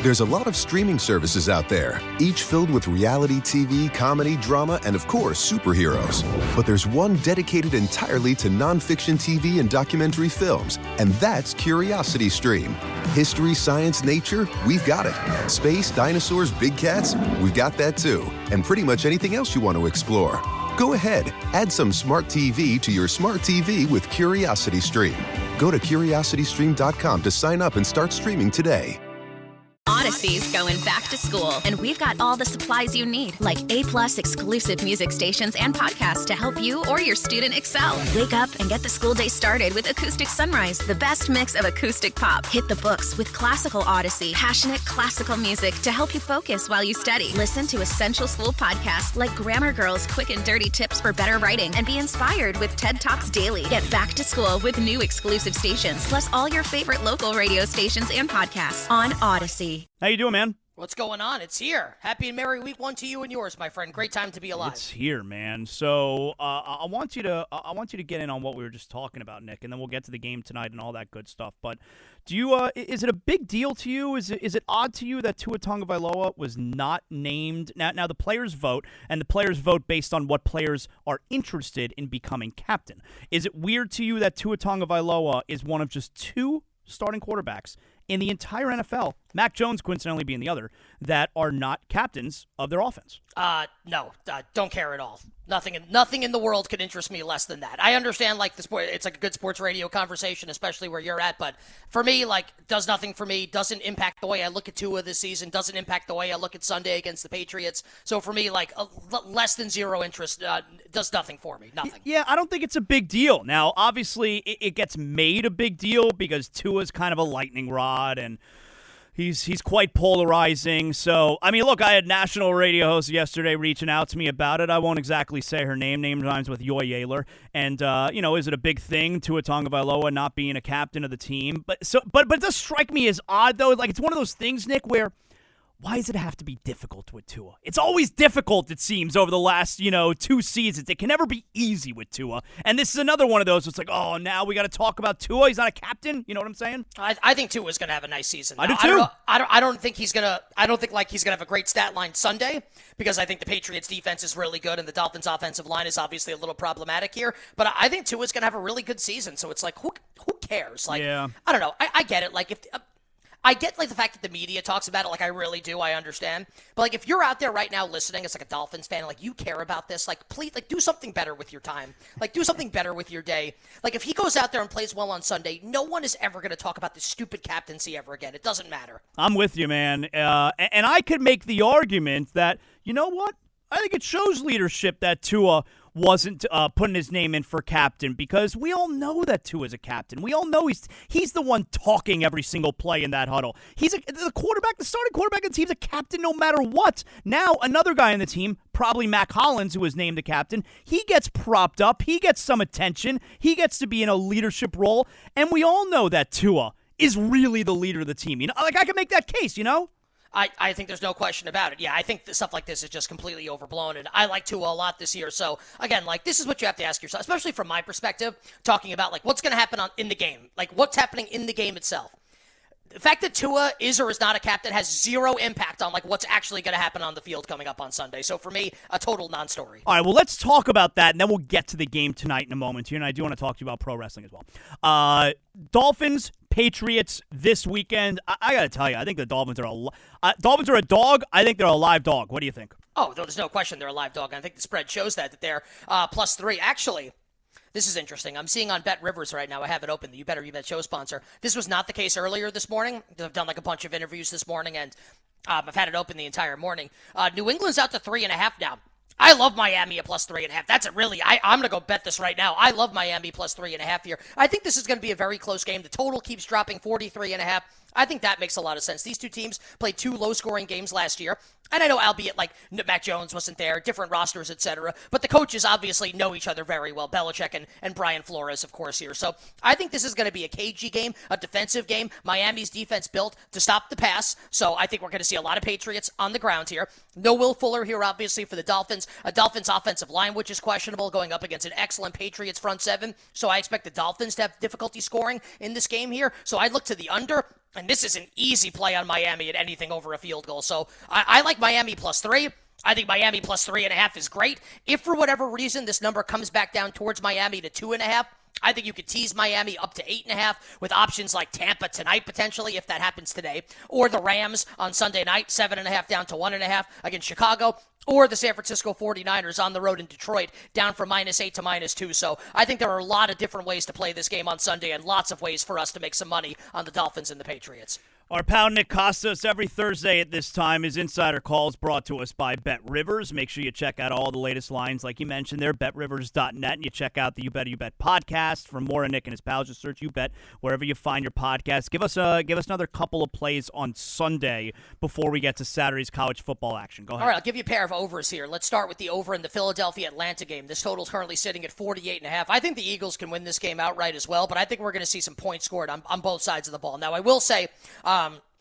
There's a lot of streaming services out there, each filled with reality TV, comedy, drama, and of course, superheroes. But there's one dedicated entirely to nonfiction TV and documentary films, and that's Curiosity Stream. History, science, nature, we've got it. Space, dinosaurs, big cats, we've got that too. And pretty much anything else you want to explore. Go ahead, add some smart TV to your smart TV with Curiosity Stream. Go to curiositystream.com to sign up and start streaming today. Odyssey's going back to school, and we've got all the supplies you need, like A+ exclusive music stations and podcasts to help you or your student excel. Wake up and get the school day started with Acoustic Sunrise, the best mix of acoustic pop. Hit the books with Classical Odyssey, passionate classical music to help you focus while you study. Listen to essential school podcasts like Grammar Girl's Quick and Dirty Tips for Better Writing, and be inspired with TED Talks Daily. Get back to school with new exclusive stations, plus all your favorite local radio stations and podcasts on Odyssey. How you doing, man? What's going on? It's here. Happy and merry week one to you and yours, my friend. Great time to be alive. It's here, man. So I want you to get in on what we were just talking about, Nick, and then we'll get to the game tonight and all that good stuff. But do you is it a big deal to you? Is it odd to you that Tua Tagovailoa was not named? Now the players vote, and the players vote based on what players are interested in becoming captain. Is it weird to you that Tua Tagovailoa is one of just two starting quarterbacks in the entire NFL, Mac Jones coincidentally being the other, that are not captains of their offense? No, don't care at all. Nothing in the world could interest me less than that. I understand, like, the sport, it's like a good sports radio conversation, especially where you're at, but for me, like, does nothing for me, doesn't impact the way I look at Tua this season, doesn't impact the way I look at Sunday against the Patriots. So for me, like, less than zero interest, does nothing for me, nothing. Yeah, I don't think it's a big deal. Now, obviously, it gets made a big deal because Tua's kind of a lightning rod, and He's quite polarizing. So, I mean, look, I had national radio hosts yesterday reaching out to me about it. I won't exactly say her name. Name rhymes with Yoy Ayler. And, is it a big thing, Tua Tagovailoa not being a captain of the team? But it does strike me as odd, though. Like, it's one of those things, Nick, where why does it have to be difficult with Tua? It's always difficult, it seems, over the last, 2 seasons. It can never be easy with Tua. And this is another one of those. It's like, oh, now we got to talk about Tua. He's not a captain. You know what I'm saying? I think Tua's going to have a nice season. I do too. I don't think he's going to have a great stat line Sunday, because I think the Patriots defense is really good and the Dolphins offensive line is obviously a little problematic here. But I think Tua's going to have a really good season. So it's like, who cares? Like, yeah. I don't know. I get it. Like, if I get, like, the fact that the media talks about it, like, I really do, I understand. But, like, if you're out there right now listening as, like, a Dolphins fan, like, you care about this, like, please, like, do something better with your time. Like, do something better with your day. Like, if he goes out there and plays well on Sunday, no one is ever going to talk about this stupid captaincy ever again. It doesn't matter. I'm with you, man. And I could make the argument that, you know what? I think it shows leadership that Tua wasn't putting his name in for captain, because we all know that Tua's a captain. We all know he's the one talking every single play in that huddle. He's the starting quarterback of the team's a captain no matter what. Now, another guy on the team, probably Mac Hollins, who was named the captain, he gets propped up. He gets some attention. He gets to be in a leadership role. And we all know that Tua is really the leader of the team. You know, like, I can make that case, you know? I think there's no question about it. Yeah, I think stuff like this is just completely overblown, and I like Tua a lot this year. So, again, like, this is what you have to ask yourself, especially from my perspective, talking about, like, what's going to happen in the game. Like, what's happening in the game itself. The fact that Tua is or is not a captain has zero impact on, like, what's actually going to happen on the field coming up on Sunday. So, for me, a total non-story. All right, well, let's talk about that, and then we'll get to the game tonight in a moment here, and I do want to talk to you about pro wrestling as well. Dolphins, Patriots this weekend. I got to tell you, I think the Dolphins are a dog. I think they're a live dog. What do you think? Oh, there's no question they're a live dog. I think the spread shows that they're +3. Actually, this is interesting. I'm seeing on Bet Rivers right now. I have it open. The You Better You Bet show sponsor. This was not the case earlier this morning. I've done like a bunch of interviews this morning, and I've had it open the entire morning. New England's out to 3.5 now. I love Miami at +3.5. That's it, really. I'm going to go bet this right now. I love Miami +3.5 here. I think this is going to be a very close game. The total keeps dropping 43.5. I think that makes a lot of sense. These two teams played 2 low-scoring games last year. And I know, albeit, like, Mac Jones wasn't there, different rosters, etc. But the coaches obviously know each other very well. Belichick and Brian Flores, of course, here. So I think this is going to be a cagey game, a defensive game. Miami's defense built to stop the pass. So I think we're going to see a lot of Patriots on the ground here. No Will Fuller here, obviously, for the Dolphins. A Dolphins offensive line, which is questionable, going up against an excellent Patriots front seven. So I expect the Dolphins to have difficulty scoring in this game here. So I look to the under. And this is an easy play on Miami at anything over a field goal. So I like Miami +3. I think Miami +3.5 is great. If for whatever reason this number comes back down towards Miami to 2.5, I think you could tease Miami up to 8.5 with options like Tampa tonight potentially if that happens today, or the Rams on Sunday night, 7.5 down to 1.5 against Chicago, or the San Francisco 49ers on the road in Detroit down from -8 to -2. So I think there are a lot of different ways to play this game on Sunday and lots of ways for us to make some money on the Dolphins and the Patriots. Our pal Nick Costas every Thursday at this time. His Insider Calls brought to us by Bet Rivers. Make sure you check out all the latest lines like you mentioned there, betrivers.net, and you check out the You Bet podcast. For more on Nick and his pals, just search You Bet wherever you find your podcast. Give us another couple of plays on Sunday before we get to Saturday's college football action. Go ahead. All right, I'll give you a pair of overs here. Let's start with the over in the Philadelphia-Atlanta game. This total is currently sitting at 48.5. I think the Eagles can win this game outright as well, but I think we're going to see some points scored on both sides of the ball. Now, I will say,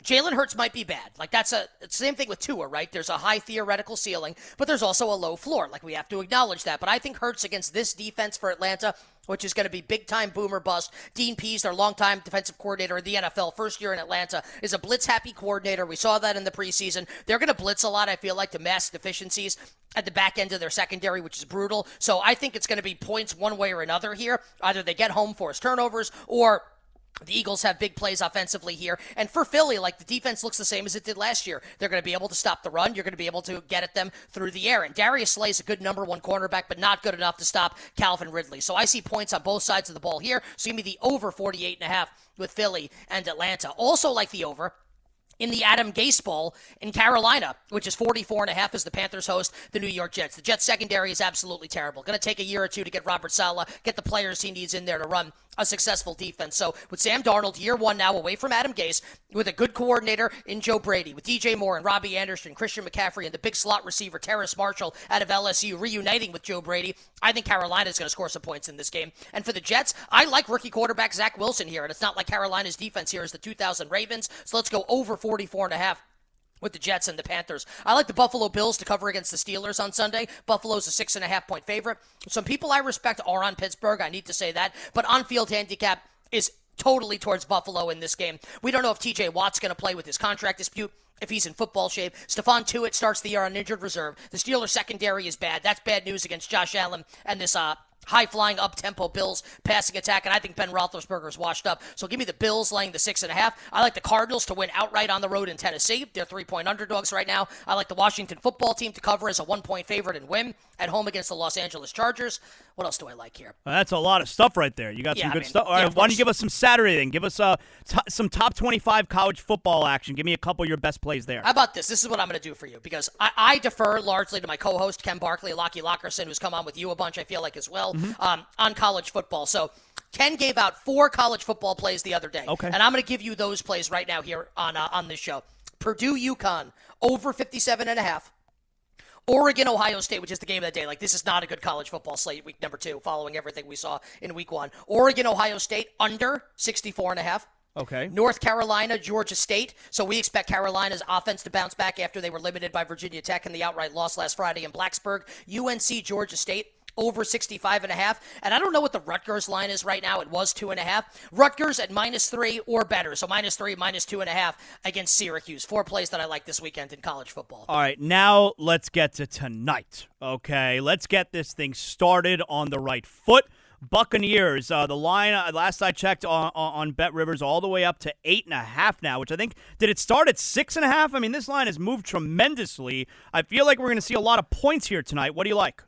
Jalen Hurts might be bad. Like, it's the same thing with Tua, right? There's a high theoretical ceiling, but there's also a low floor. Like, we have to acknowledge that. But I think Hurts against this defense for Atlanta, which is going to be big-time boomer bust. Dean Pease, their longtime defensive coordinator in the NFL, first year in Atlanta, is a blitz-happy coordinator. We saw that in the preseason. They're going to blitz a lot, I feel like, to mask deficiencies at the back end of their secondary, which is brutal. So I think it's going to be points one way or another here. Either they get home, force turnovers, or the Eagles have big plays offensively here. And for Philly, like, the defense looks the same as it did last year. They're going to be able to stop the run. You're going to be able to get at them through the air. And Darius Slay is a good number one cornerback, but not good enough to stop Calvin Ridley. So I see points on both sides of the ball here. So give me the over 48.5 with Philly and Atlanta. Also like the over in the Adam Gase Bowl in Carolina, which is 44.5 as the Panthers host the New York Jets. The Jets secondary is absolutely terrible. Going to take a year or two to get Robert Saleh, get the players he needs in there to run a successful defense. So with Sam Darnold, year one now away from Adam Gase, with a good coordinator in Joe Brady, with DJ Moore and Robbie Anderson, Christian McCaffrey, and the big slot receiver Terrace Marshall out of LSU reuniting with Joe Brady, I think Carolina is going to score some points in this game. And for the Jets, I like rookie quarterback Zach Wilson here, and it's not like Carolina's defense here is the 2000 Ravens. So let's go over 44.5. with the Jets and the Panthers. I like the Buffalo Bills to cover against the Steelers on Sunday. Buffalo's a 6.5-point favorite. Some people I respect are on Pittsburgh. I need to say that. But on-field handicap is totally towards Buffalo in this game. We don't know if TJ Watt's going to play with his contract dispute, if he's in football shape. Stephon Tuitt starts the year on injured reserve. The Steelers secondary is bad. That's bad news against Josh Allen and this high-flying, up-tempo Bills passing attack, and I think Ben Roethlisberger's washed up. So give me the Bills laying the 6.5. I like the Cardinals to win outright on the road in Tennessee. They're 3-point underdogs right now. I like the Washington football team to cover as a 1-point favorite and win at home against the Los Angeles Chargers. What else do I like here? Well, that's a lot of stuff right there. You got some good stuff. All right, why don't you give us some Saturday then? Give us some top 25 college football action. Give me a couple of your best plays there. How about this? This is what I'm going to do for you, because I defer largely to my co-host, Ken Barkley, Lockie Lockerson, who's come on with you a bunch, I feel like, as well, on college football. So Ken gave out 4 college football plays the other day. Okay. And I'm going to give you those plays right now here on this show. Purdue, UConn, over 57.5. Oregon, Ohio State, which is the game of the day. Like, this is not a good college football slate, week number 2, following everything we saw in week 1. Oregon, Ohio State, under 64.5. Okay. North Carolina, Georgia State. So we expect Carolina's offense to bounce back after they were limited by Virginia Tech in the outright loss last Friday in Blacksburg. UNC, Georgia State, over 65.5. And I don't know what the Rutgers line is right now. It was 2.5. Rutgers at -3 or better. So -3, -2.5 against Syracuse. 4 plays that I like this weekend in college football. All right, now let's get to tonight. Okay, let's get this thing started on the right foot. Buccaneers, the line, last I checked on Bet Rivers, all the way up to 8.5 now, which I think, did it start at 6.5? I mean, this line has moved tremendously. I feel like we're going to see a lot of points here tonight. What do you like?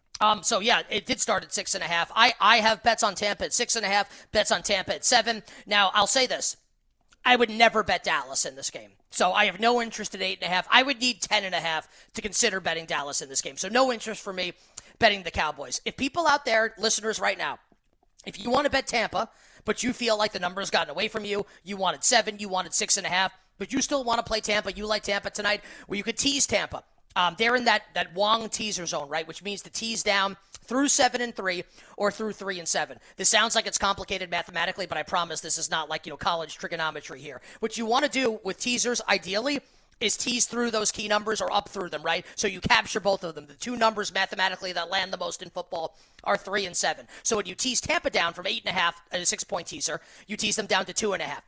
So yeah, it did start at 6.5. I have bets on Tampa at 6.5, bets on Tampa at 7. Now, I'll say this. I would never bet Dallas in this game. So I have no interest at 8.5. I would need 10.5 to consider betting Dallas in this game. So no interest for me betting the Cowboys. If people out there, listeners right now, if you want to bet Tampa, but you feel like the number has gotten away from you, you wanted 7, you wanted 6.5, but you still want to play Tampa, you like Tampa tonight, well, you could tease Tampa. They're in that Wong teaser zone, right? Which means to tease down through 7-3 or through 3-7. This sounds like it's complicated mathematically, but I promise this is not like, college trigonometry here. What you want to do with teasers, ideally, is tease through those key numbers or up through them, right? So you capture both of them. The 2 numbers mathematically that land the most in football are 3 and 7. So when you tease Tampa down from 8.5 at a 6-point teaser, you tease them down to 2.5.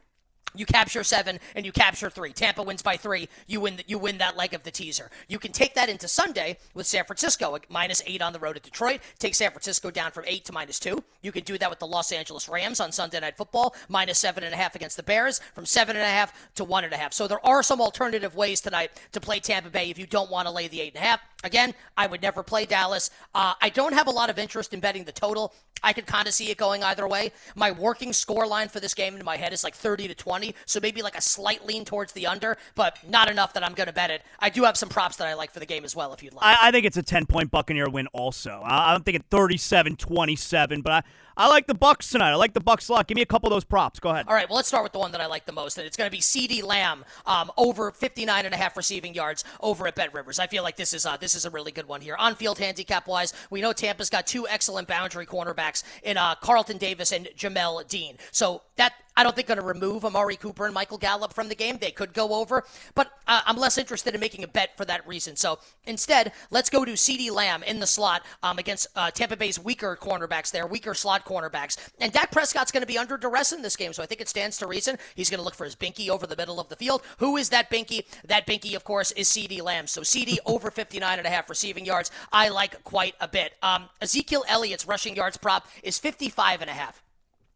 You capture 7 and you capture 3. Tampa wins by 3. You win that leg of the teaser. You can take that into Sunday with San Francisco, -8 on the road at Detroit. Take San Francisco down from 8 to -2. You can do that with the Los Angeles Rams on Sunday Night Football, -7.5 against the Bears, from 7.5 to 1.5. So there are some alternative ways tonight to play Tampa Bay if you don't want to lay the 8.5. Again, I would never play Dallas. I don't have a lot of interest in betting the total. I could kind of see it going either way. My working score line for this game in my head is like 30 to 20, so maybe like a slight lean towards the under, but not enough that I'm going to bet it. I do have some props that I like for the game as well, if you'd like. I think it's a 10-point Buccaneer win also. I'm thinking 37-27, but I like the Bucs tonight. I like the Bucs a lot. Give me a couple of those props. Go ahead. All right, well, let's start with the one that I like the most, and it's going to be CeeDee Lamb over 59.5 receiving yards over at Bet Rivers. I feel like this is a really good one here. On-field handicap-wise, we know Tampa's got 2 excellent boundary cornerbacks in Carlton Davis and Jamel Dean. So that, I don't think, going to remove Amari Cooper and Michael Gallup from the game. They could go over, but I'm less interested in making a bet for that reason. So instead, let's go to CeeDee Lamb in the slot against Tampa Bay's weaker cornerbacks there, weaker slot cornerbacks. And Dak Prescott's going to be under duress in this game, so I think it stands to reason he's going to look for his binky over the middle of the field. Who is that binky? That binky, of course, is CeeDee Lamb. So CeeDee over 59.5 receiving yards, I like quite a bit. Ezekiel Elliott's rushing yards prop is 55.5.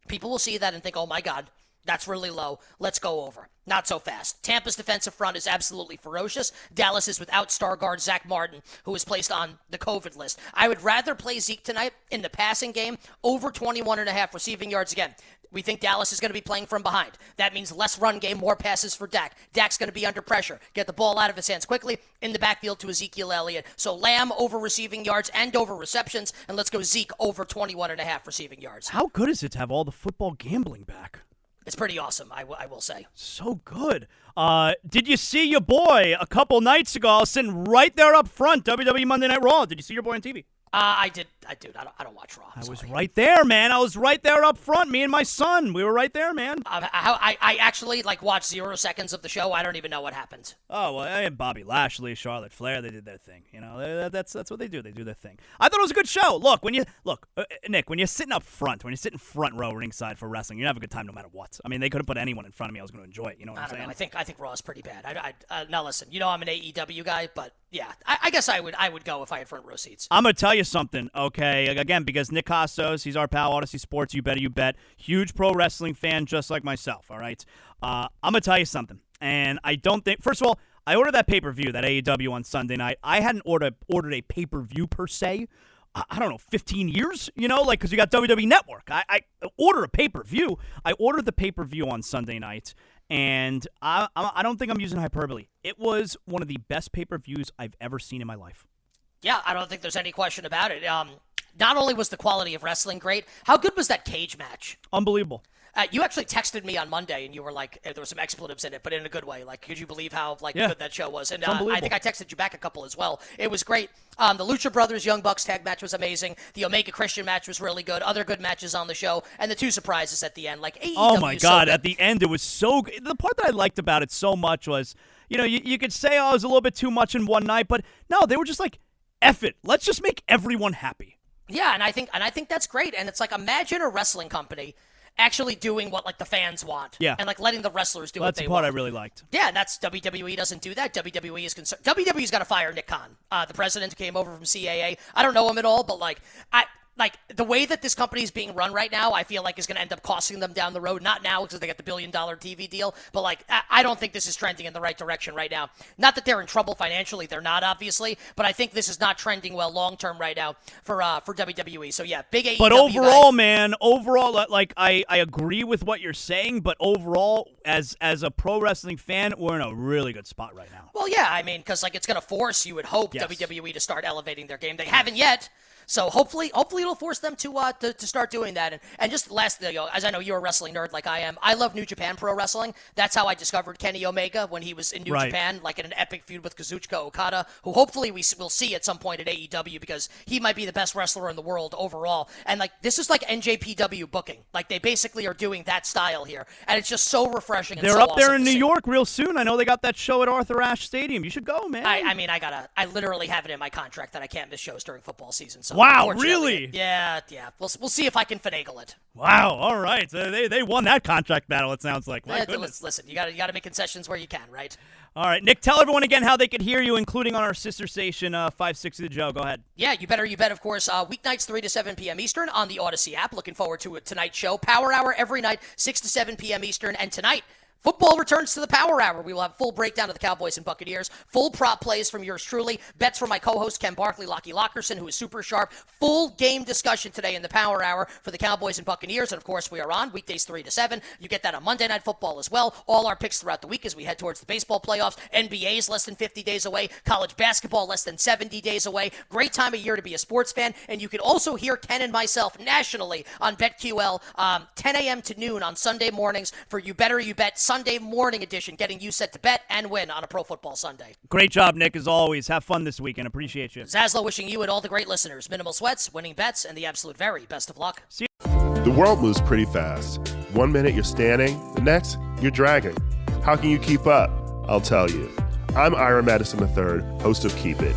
People will see that and think, oh my God, that's really low. Let's go over. Not so fast. Tampa's defensive front is absolutely ferocious. Dallas is without star guard Zach Martin, who was placed on the COVID list. I would rather play Zeke tonight in the passing game over 21.5 receiving yards. Again, we think Dallas is going to be playing from behind. That means less run game, more passes for Dak. Dak's going to be under pressure. Get the ball out of his hands quickly in the backfield to Ezekiel Elliott. So Lamb over receiving yards and over receptions, and let's go Zeke over 21.5 receiving yards. How good is it to have all the football gambling back? It's pretty awesome, I will say. So good. Did you see your boy a couple nights ago? I was sitting right there up front, WWE Monday Night Raw. Did you see your boy on TV? I did. I don't watch Raw. I was right there, man. I was right there up front. Me and my son. We were right there, man. I actually watched 0 seconds of the show. I don't even know what happened. Oh, well, I had Bobby Lashley, Charlotte Flair. They did their thing. You know, that's what they do. They do their thing. I thought it was a good show. Look, Nick, when you're sitting up front, when you're sitting front row ringside for wrestling, you have a good time no matter what. I mean, they could have put anyone in front of me. I was going to enjoy it. You know what I'm saying? I think Raw is pretty bad. Now listen, I'm an AEW guy, but yeah, I guess I would go if I had front row seats. I'm gonna tell you something, okay? Again, because Nick Costos, he's our pal, Odyssey Sports. You bet. Huge pro wrestling fan, just like myself. All right. I'm gonna tell you something, and I don't think. First of all, I ordered that pay-per-view, that AEW on Sunday night. I hadn't ordered a pay-per-view per se. I don't know, 15 years, because you got WWE Network. I order a pay-per-view. I ordered the pay-per-view on Sunday night, and I don't think I'm using hyperbole. It was one of the best pay-per-views I've ever seen in my life. Yeah, I don't think there's any question about it. Not only was the quality of wrestling great, how good was that cage match? Unbelievable. You actually texted me on Monday, and you were like, there were some expletives in it, but in a good way. Like, could you believe how good that show was? And I think I texted you back a couple as well. It was great. The Lucha Brothers Young Bucks tag match was amazing. The Omega Christian match was really good. Other good matches on the show, and the 2 surprises at the end. Like, AEW. Oh my God! At the end, it was so good. The part that I liked about it so much was, you could say, oh, it was a little bit too much in one night, but no, they were just like, F it. Let's just make everyone happy. Yeah, and I think that's great. And it's like, imagine a wrestling company actually doing what the fans want. Yeah. And letting the wrestlers do what they want. That's the part I really liked. Yeah, and that's WWE doesn't do that. WWE is concerned. WWE's got to fire Nick Khan. The president came over from CAA. I don't know him at all, but the way that this company is being run right now, I feel like is going to end up costing them down the road. Not now because they got the $1 billion TV deal, but I don't think this is trending in the right direction right now. Not that they're in trouble financially, they're not obviously, but I think this is not trending well long term right now for WWE. So yeah, big AEW. But overall, guy. man, I agree with what you're saying, but overall, as a pro wrestling fan, we're in a really good spot right now. Well, yeah, I mean, because it's going to force, you would hope, yes, WWE to start elevating their game. They haven't yet. So hopefully it'll force them to start doing that. And just lastly, as I know you're a wrestling nerd like I am, I love New Japan Pro Wrestling. That's how I discovered Kenny Omega when he was in New Japan, in an epic feud with Kazuchika Okada, who hopefully we will see at some point at AEW because he might be the best wrestler in the world overall. And this is like NJPW booking. They basically are doing that style here, and it's just so refreshing. And they're so up there awesome in to New see. York real soon. I know they got that show at Arthur Ashe Stadium. You should go, man. I literally have it in my contract that I can't miss shows during football season. So Wow, unfortunately. really? Yeah. We'll see if I can finagle it. Wow, all right. So they won that contract battle, it sounds like. My goodness. Listen, you gotta make concessions where you can, right? All right, Nick, tell everyone again how they could hear you, including on our sister station, 560 The Joe. Go ahead. Yeah, you bet, of course. Weeknights 3 to 7 p.m. Eastern on the Odyssey app. Looking forward to tonight's show. Power Hour every night, 6 to 7 p.m. Eastern. And tonight, football returns to the Power Hour. We will have full breakdown of the Cowboys and Buccaneers, full prop plays from yours truly, bets from my co-host Ken Barkley, Lockie Lockerson, who is super sharp, full game discussion today in the Power Hour for the Cowboys and Buccaneers. And, of course, we are on weekdays 3 to 7. You get that on Monday Night Football as well. All our picks throughout the week as we head towards the baseball playoffs. NBA is less than 50 days away. College basketball less than 70 days away. Great time of year to be a sports fan. And you can also hear Ken and myself nationally on BetQL 10 a.m. to noon on Sunday mornings for You Better You Bet Sunday morning edition, getting you set to bet and win on a Pro Football Sunday. Great job, Nick, as always. Have fun this weekend. Appreciate you. Zaslow wishing you and all the great listeners minimal sweats, winning bets, and the absolute very best of luck. See you. The world moves pretty fast. 1 minute you're standing, the next you're dragging. How can you keep up? I'll tell you. I'm Ira Madison III, host of Keep It.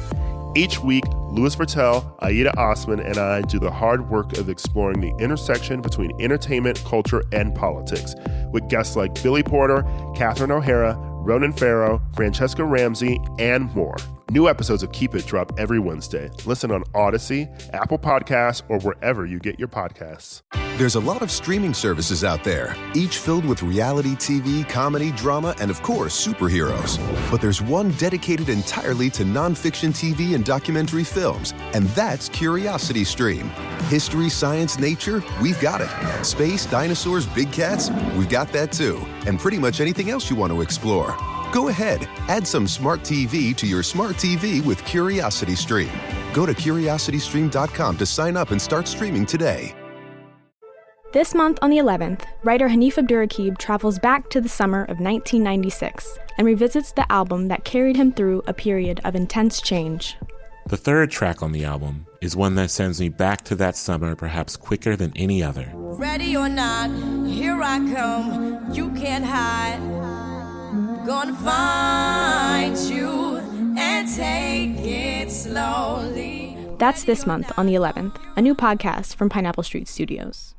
Each week, Louis Vertel, Aida Osman, and I do the hard work of exploring the intersection between entertainment, culture, and politics, with guests like Billy Porter, Catherine O'Hara, Ronan Farrow, Francesca Ramsey, and more. New episodes of Keep It drop every Wednesday. Listen on Odyssey, Apple Podcasts, or wherever you get your podcasts. There's a lot of streaming services out there, each filled with reality TV, comedy, drama, and of course, superheroes. But there's one dedicated entirely to nonfiction TV and documentary films, and that's Curiosity Stream. History, science, nature, we've got it. Space, dinosaurs, big cats, we've got that too. And pretty much anything else you want to explore. Go ahead, add some smart TV to your smart TV with Curiosity Stream. Go to curiositystream.com to sign up and start streaming today. This month on the 11th, writer Hanif Abdurraqib travels back to the summer of 1996 and revisits the album that carried him through a period of intense change. The third track on the album is one that sends me back to that summer perhaps quicker than any other. Ready or not, here I come, you can't hide. Gonna find you and take it slowly. That's this month on the 11th, a new podcast from Pineapple Street Studios.